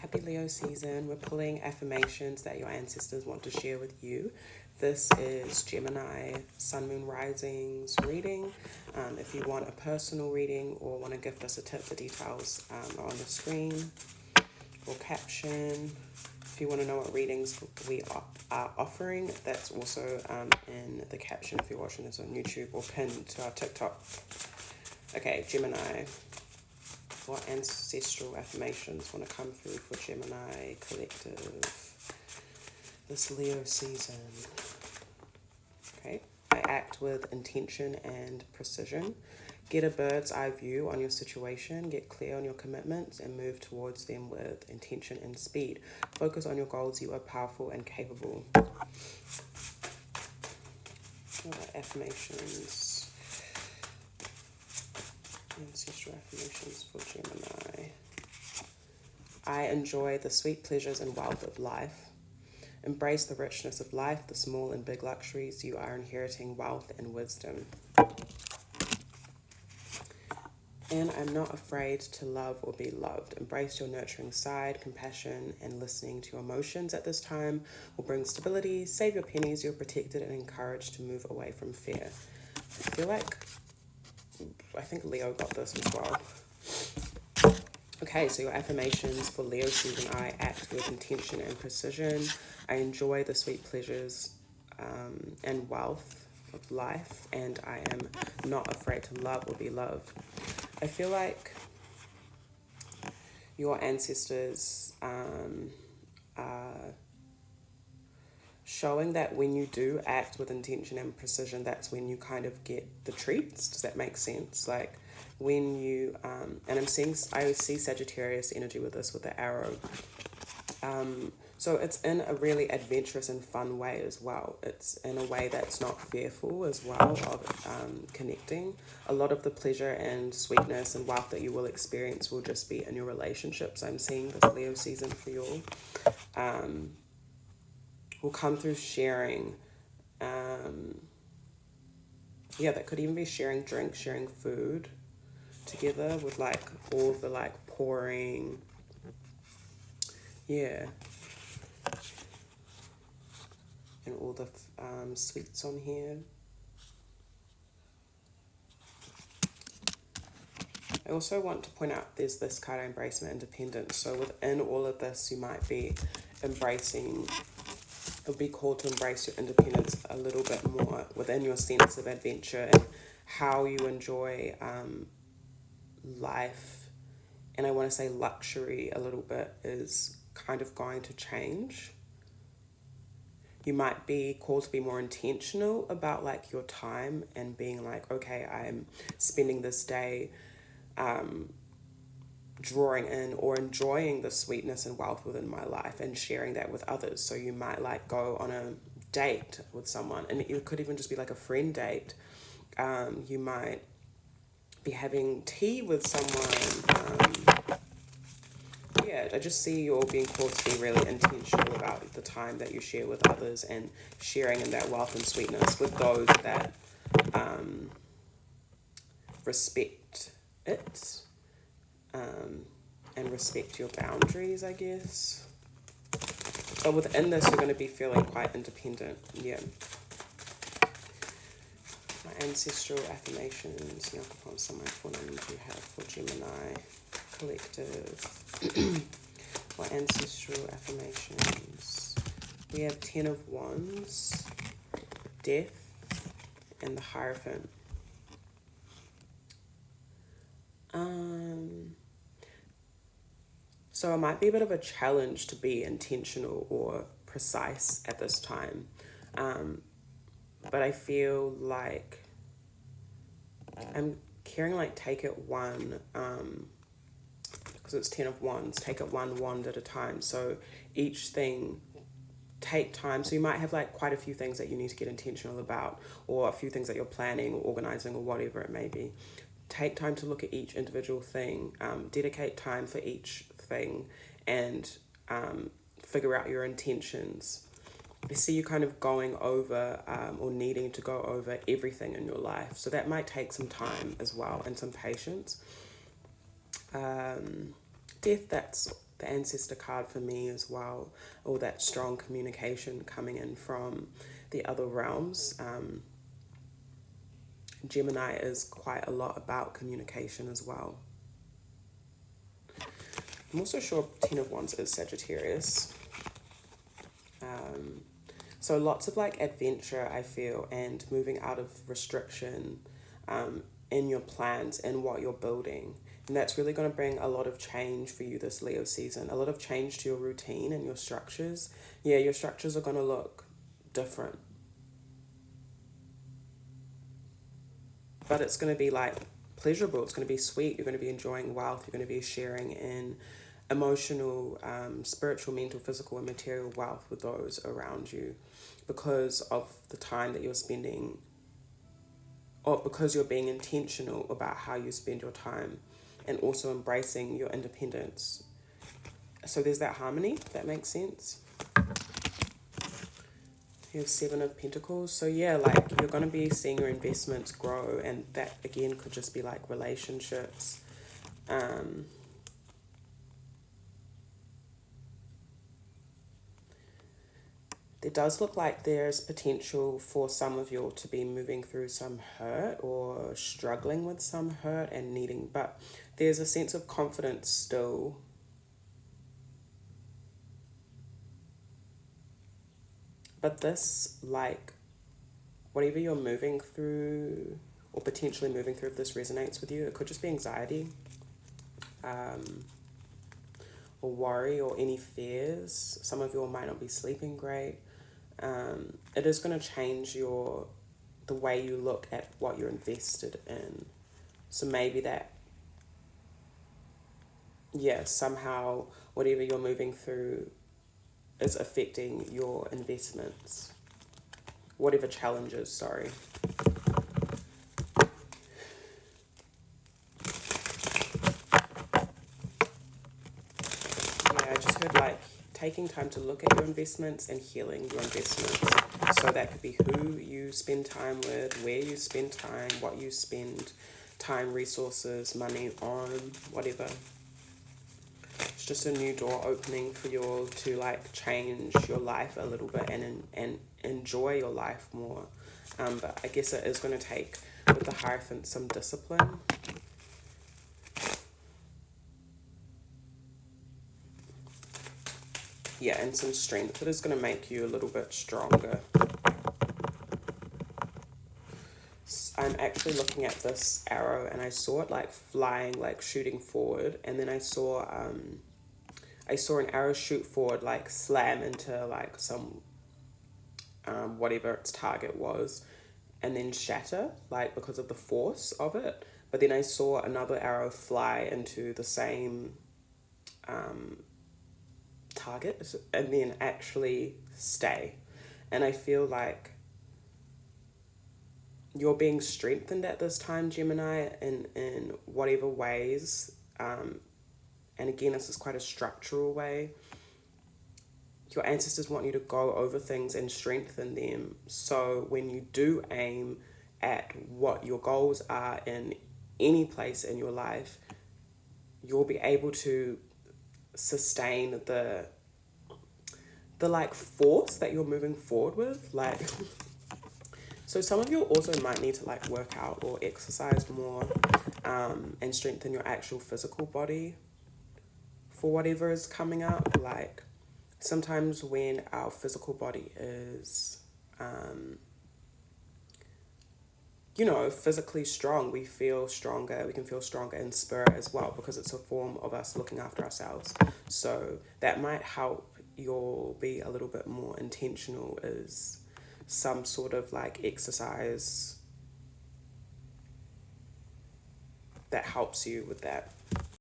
Happy Leo season. We're pulling affirmations that your ancestors want to share with you. This is Gemini Sun, Moon, Risings reading. If you want a personal reading or want to gift us a tip, the details are on the screen or caption. If you want to know what readings we are offering, that's also in the caption if you're watching this on YouTube, or pinned to our TikTok. Okay, Gemini. What ancestral affirmations want to come through for Gemini collective this Leo season? Okay, I act with intention and precision. Get a bird's eye view on your situation, get clear on your commitments, and move towards them with intention and speed. Focus on your goals. You are powerful and capable. Affirmations. Ancestral affirmations for Gemini. I enjoy the sweet pleasures and wealth of life. Embrace the richness of life, the small and big luxuries. You are inheriting wealth and wisdom. And I'm not afraid to love or be loved. Embrace your nurturing side. Compassion and listening to your emotions at this time will bring stability. Save your pennies. You're protected and encouraged to move away from fear. I think Leo got this as well. Okay, so your affirmations for Leo season. I act with intention and precision. I enjoy the sweet pleasures and wealth of life, and I am not afraid to love or be loved. I feel like your ancestors are showing that when you do act with intention and precision, that's when you kind of get the treats. Does that make sense? Like when you, and I see Sagittarius energy with this, with the arrow. So it's in a really adventurous and fun way as well. It's in a way that's not fearful as well of connecting. A lot of the pleasure and sweetness and wealth that you will experience will just be in your relationships. I'm seeing this Leo season for you all. Will come through sharing. That could even be sharing drinks, sharing food together with like all the like pouring. Yeah. And all the sweets on here. I also want to point out there's this card, embracement, independence. So within all of this, you might be embracing. It would be called to embrace your independence a little bit more within your sense of adventure and how you enjoy life. And I want to say luxury a little bit is kind of going to change. You might be called to be more intentional about like your time and being like, okay, I'm spending this day drawing in or enjoying the sweetness and wealth within my life and sharing that with others. So you might like go on a date with someone, and it could even just be like a friend date. You might be having tea with someone. I just see you all being called to be really intentional about the time that you share with others and sharing in that wealth and sweetness with those that respect it. And respect your boundaries, I guess. But within this, you're going to be feeling quite independent. Yeah. My ancestral affirmations. What do you have for Gemini collective? My ancestral affirmations. We have 10 of Wands, Death, and the Hierophant. So it might be a bit of a challenge to be intentional or precise at this time. But I feel like I'm carrying like take it one, because it's 10 of Wands, take it one wand at a time. So each thing take time. So you might have like quite a few things that you need to get intentional about, or a few things that you're planning or organizing or whatever it may be. Take time to look at each individual thing, dedicate time for each thing, and figure out your intentions. I see you kind of going over or needing to go over everything in your life. So that might take some time as well and some patience. Death, the ancestor card for me as well, or that strong communication coming in from the other realms. Gemini is quite a lot about communication as well. I'm also sure Ten of Wands is Sagittarius. So lots of like adventure, I feel, and moving out of restriction in your plans and what you're building. And that's really going to bring a lot of change for you this Leo season. A lot of change to your routine and your structures. Yeah, your structures are going to look different. But it's going to be like pleasurable. It's going to be sweet. You're going to be enjoying wealth. You're going to be sharing in emotional, spiritual, mental, physical, and material wealth with those around you because of the time that you're spending, or because you're being intentional about how you spend your time and also embracing your independence. So there's that harmony, if that makes sense. You have Seven of Pentacles. So yeah, like you're going to be seeing your investments grow, and that again could just be like relationships. It does look like there's potential for some of you to be moving through some hurt or struggling with some hurt and needing, but there's a sense of confidence still. But this, like, whatever you're moving through or potentially moving through, if this resonates with you, it could just be anxiety or worry or any fears. Some of you might not be sleeping great. It is going to change the way you look at what you're invested in. So maybe that, yeah, somehow whatever you're moving through is affecting your investments. Whatever challenges, sorry. Yeah, I just heard like taking time to look at your investments and healing your investments. So that could be who you spend time with, where you spend time, what you spend time, resources, money on, whatever. It's just a new door opening for you all to like change your life a little bit and enjoy your life more. But I guess it is going to take, with the Hierophant, some discipline. Yeah, and some strength that is going to make you a little bit stronger. I'm actually looking at this arrow and I saw it like flying, like shooting forward, and then I saw an arrow shoot forward, like slam into like some whatever its target was, and then shatter, like because of the force of it. But then I saw another arrow fly into the same target and then actually stay. And I feel like you're being strengthened at this time, Gemini, in whatever ways. And again, this is quite a structural way. Your ancestors want you to go over things and strengthen them. So when you do aim at what your goals are in any place in your life, you'll be able to sustain the like force that you're moving forward with. Like, so some of you also might need to like work out or exercise more and strengthen your actual physical body for whatever is coming up. Like sometimes when our physical body is physically strong, we feel stronger. We can feel stronger in spirit as well, because it's a form of us looking after ourselves. So that might help you'll be a little bit more intentional, is some sort of like exercise that helps you with that.